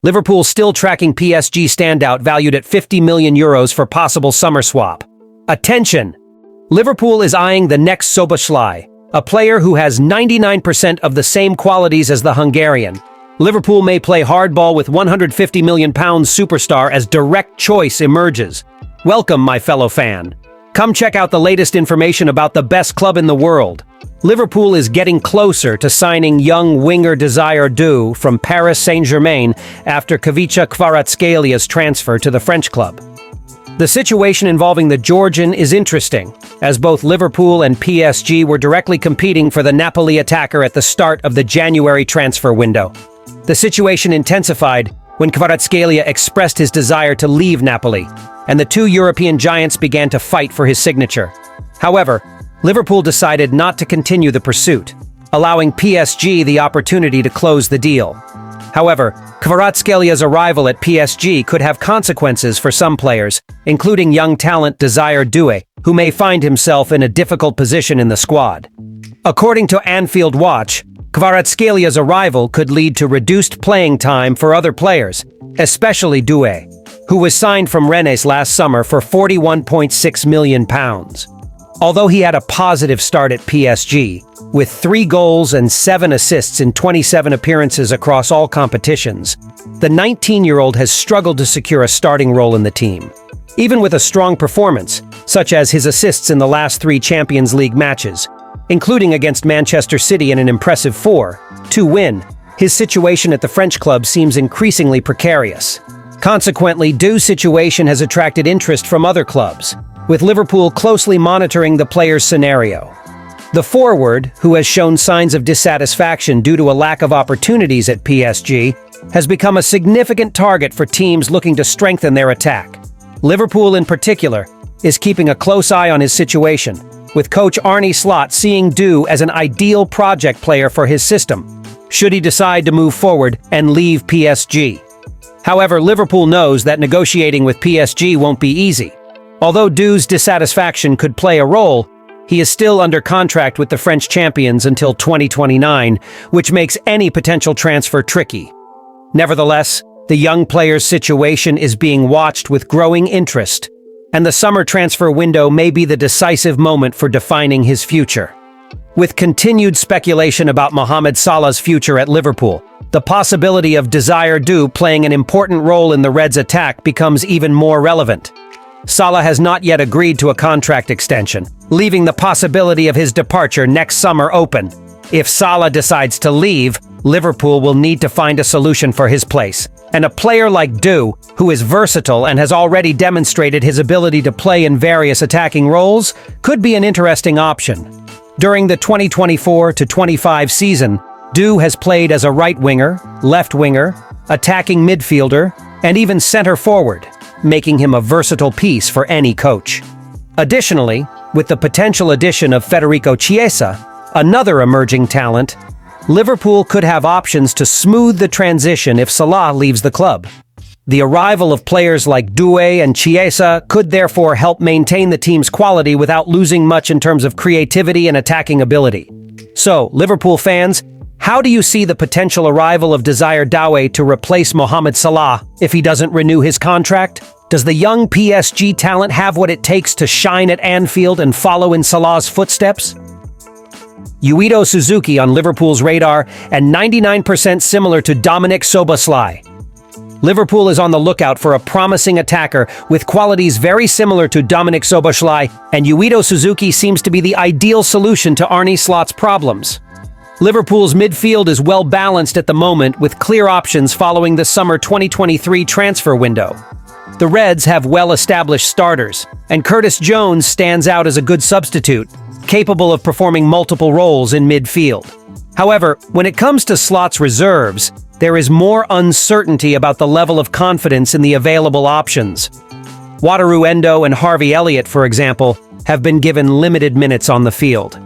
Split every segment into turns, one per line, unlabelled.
Liverpool still tracking PSG standout valued at €50 million for possible summer swap. Attention! Liverpool is eyeing the next Szoboszlai, a player who has 99% of the same qualities as the Hungarian. Liverpool may play hardball with £150 million superstar as direct choice emerges. Welcome, my fellow fan. Come check out the latest information about the best club in the world. Liverpool is getting closer to signing young winger Désiré Doué from Paris Saint-Germain after Khvicha Kvaratskhelia transfer to the French club. The situation involving the Georgian is interesting, as both Liverpool and PSG were directly competing for the Napoli attacker at the start of the January transfer window. The situation intensified when Kvaratskhelia expressed his desire to leave Napoli, and the two European giants began to fight for his signature. However, Liverpool decided not to continue the pursuit, allowing PSG the opportunity to close the deal. However, Kvaratskhelia arrival at PSG could have consequences for some players, including young talent Désiré Doué, who may find himself in a difficult position in the squad. According to Anfield Watch, Kvaratskhelia arrival could lead to reduced playing time for other players, especially Doué, who was signed from Rennes last summer for £41.6 million. Although he had a positive start at PSG, with 3 goals and 7 assists in 27 appearances across all competitions, the 19-year-old has struggled to secure a starting role in the team. Even with a strong performance, such as his assists in the last 3 Champions League matches, including against Manchester City in an impressive 4-2 win, his situation at the French club seems increasingly precarious. Consequently, Doué's situation has attracted interest from other clubs, with Liverpool closely monitoring the player's scenario. The forward, who has shown signs of dissatisfaction due to a lack of opportunities at PSG, has become a significant target for teams looking to strengthen their attack. Liverpool, in particular, is keeping a close eye on his situation, with coach Arne Slot seeing Doué as an ideal project player for his system, should he decide to move forward and leave PSG. However, Liverpool knows that negotiating with PSG won't be easy. Although Doué's dissatisfaction could play a role, he is still under contract with the French champions until 2029, which makes any potential transfer tricky. Nevertheless, the young player's situation is being watched with growing interest, and the summer transfer window may be the decisive moment for defining his future. With continued speculation about Mohamed Salah's future at Liverpool, the possibility of Désiré Doué playing an important role in the Reds' attack becomes even more relevant. Salah has not yet agreed to a contract extension, leaving the possibility of his departure next summer open. If Salah decides to leave, Liverpool will need to find a solution for his place. And a player like Doué, who is versatile and has already demonstrated his ability to play in various attacking roles, could be an interesting option. During the 2024-25 season, Doué has played as a right winger, left winger, attacking midfielder, and even center forward, making him a versatile piece for any coach. Additionally, with the potential addition of Federico Chiesa, another emerging talent, Liverpool could have options to smooth the transition if Salah leaves the club. The arrival of players like Doué and Chiesa could therefore help maintain the team's quality without losing much in terms of creativity and attacking ability. So, Liverpool fans, how do you see the potential arrival of Désiré Doué to replace Mohamed Salah if he doesn't renew his contract? Does the young PSG talent have what it takes to shine at Anfield and follow in Salah's footsteps? Uito Suzuki on Liverpool's radar and 99% similar to Dominik Szoboszlai. Liverpool is on the lookout for a promising attacker with qualities very similar to Dominik Szoboszlai, and Uito Suzuki seems to be the ideal solution to Arne Slot's problems. Liverpool's midfield is well balanced at the moment with clear options following the summer 2023 transfer window. The Reds have well-established starters, and Curtis Jones stands out as a good substitute, capable of performing multiple roles in midfield. However, when it comes to Slot's reserves, there is more uncertainty about the level of confidence in the available options. Wataru Endo and Harvey Elliott, for example, have been given limited minutes on the field.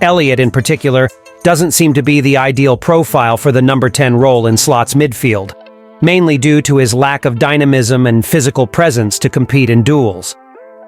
Elliott, in particular, doesn't seem to be the ideal profile for the number 10 role in Slot's midfield, mainly due to his lack of dynamism and physical presence to compete in duels.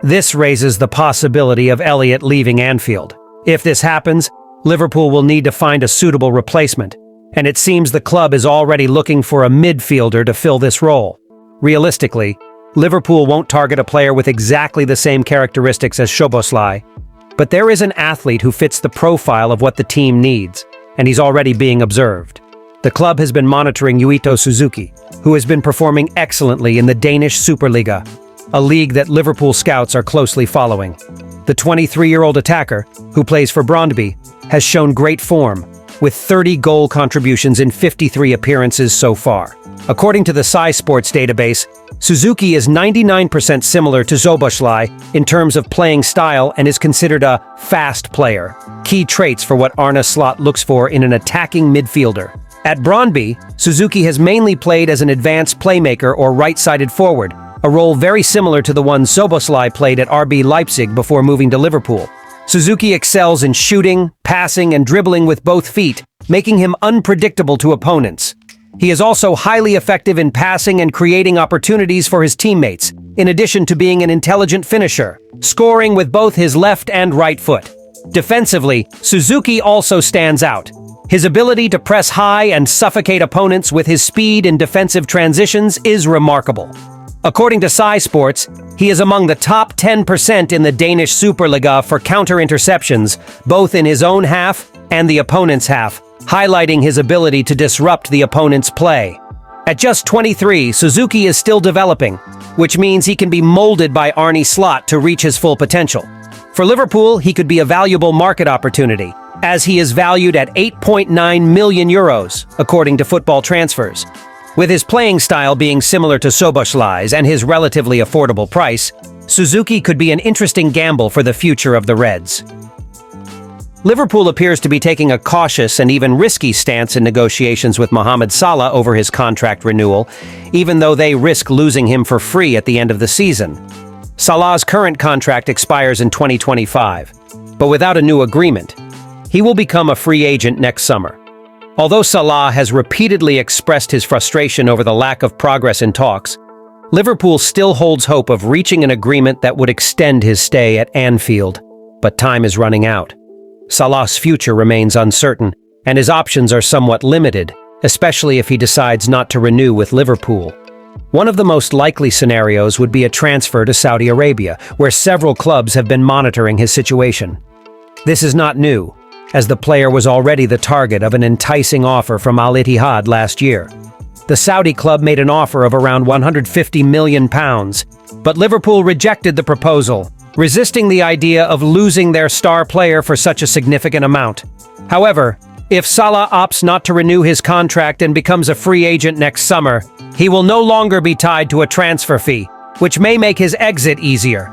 This raises the possibility of Elliott leaving Anfield. If this happens, Liverpool will need to find a suitable replacement, and it seems the club is already looking for a midfielder to fill this role. Realistically, Liverpool won't target a player with exactly the same characteristics as Szoboszlai, but there is an athlete who fits the profile of what the team needs, and he's already being observed. The club has been monitoring Uito Suzuki, who has been performing excellently in the Danish Superliga, a league that Liverpool scouts are closely following. The 23-year-old attacker, who plays for Brøndby, has shown great form, with 30 goal contributions in 53 appearances so far. According to the Sky Sports database, Suzuki is 99% similar to Szoboszlai in terms of playing style and is considered a fast player, key traits for what Arne Slot looks for in an attacking midfielder. At Brøndby, Suzuki has mainly played as an advanced playmaker or right-sided forward, a role very similar to the one Szoboszlai played at RB Leipzig before moving to Liverpool. Suzuki excels in shooting, passing, and dribbling with both feet, making him unpredictable to opponents. He is also highly effective in passing and creating opportunities for his teammates, in addition to being an intelligent finisher, scoring with both his left and right foot. Defensively, Suzuki also stands out. His ability to press high and suffocate opponents with his speed in defensive transitions is remarkable. According to Sky Sports, he is among the top 10% in the Danish Superliga for counter-interceptions, both in his own half and the opponent's half, highlighting his ability to disrupt the opponent's play. At just 23, Suzuki is still developing, which means he can be molded by Arne Slot to reach his full potential. For Liverpool, he could be a valuable market opportunity, as he is valued at 8.9 million euros, according to Football Transfers. With his playing style being similar to Szoboszlai's and his relatively affordable price, Suzuki could be an interesting gamble for the future of the Reds. Liverpool appears to be taking a cautious and even risky stance in negotiations with Mohamed Salah over his contract renewal, even though they risk losing him for free at the end of the season. Salah's current contract expires in 2025, but without a new agreement, he will become a free agent next summer. Although Salah has repeatedly expressed his frustration over the lack of progress in talks, Liverpool still holds hope of reaching an agreement that would extend his stay at Anfield, but time is running out. Salah's future remains uncertain, and his options are somewhat limited, especially if he decides not to renew with Liverpool. One of the most likely scenarios would be a transfer to Saudi Arabia, where several clubs have been monitoring his situation. This is not new, as the player was already the target of an enticing offer from Al Ittihad last year. The Saudi club made an offer of around £150 million, but Liverpool rejected the proposal, resisting the idea of losing their star player for such a significant amount. However, if Salah opts not to renew his contract and becomes a free agent next summer, he will no longer be tied to a transfer fee, which may make his exit easier,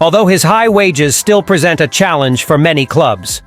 although his high wages still present a challenge for many clubs.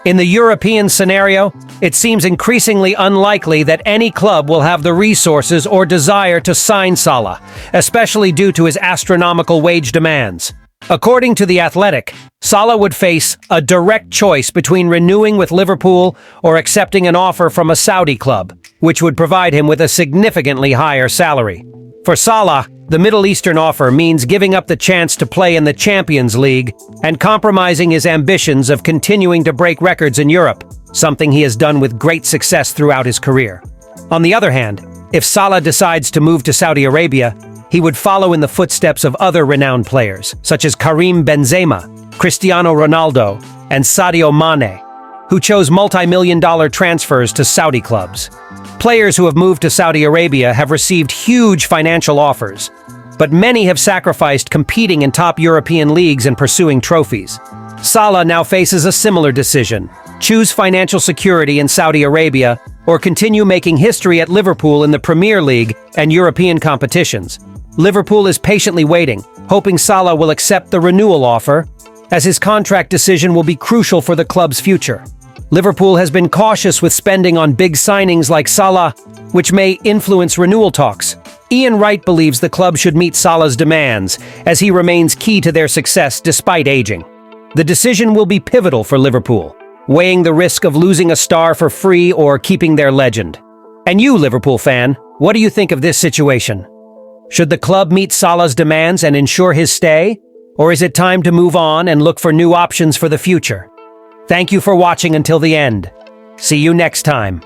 In the European scenario, it seems increasingly unlikely that any club will have the resources or desire to sign Salah, especially due to his astronomical wage demands. According to The Athletic, Salah would face a direct choice between renewing with Liverpool or accepting an offer from a Saudi club, which would provide him with a significantly higher salary. For Salah, the Middle Eastern offer means giving up the chance to play in the Champions League and compromising his ambitions of continuing to break records in Europe, something he has done with great success throughout his career. On the other hand, if Salah decides to move to Saudi Arabia, he would follow in the footsteps of other renowned players, such as Karim Benzema, Cristiano Ronaldo, and Sadio Mane, who chose multi-million-dollar transfers to Saudi clubs. Players who have moved to Saudi Arabia have received huge financial offers, but many have sacrificed competing in top European leagues and pursuing trophies. Salah now faces a similar decision: choose financial security in Saudi Arabia or continue making history at Liverpool in the Premier League and European competitions. Liverpool is patiently waiting, hoping Salah will accept the renewal offer, as his contract decision will be crucial for the club's future. Liverpool has been cautious with spending on big signings like Salah, which may influence renewal talks. Ian Wright believes the club should meet Salah's demands, as he remains key to their success despite aging. The decision will be pivotal for Liverpool, weighing the risk of losing a star for free or keeping their legend. And you, Liverpool fan, what do you think of this situation? Should the club meet Salah's demands and ensure his stay? Or is it time to move on and look for new options for the future? Thank you for watching until the end. See you next time.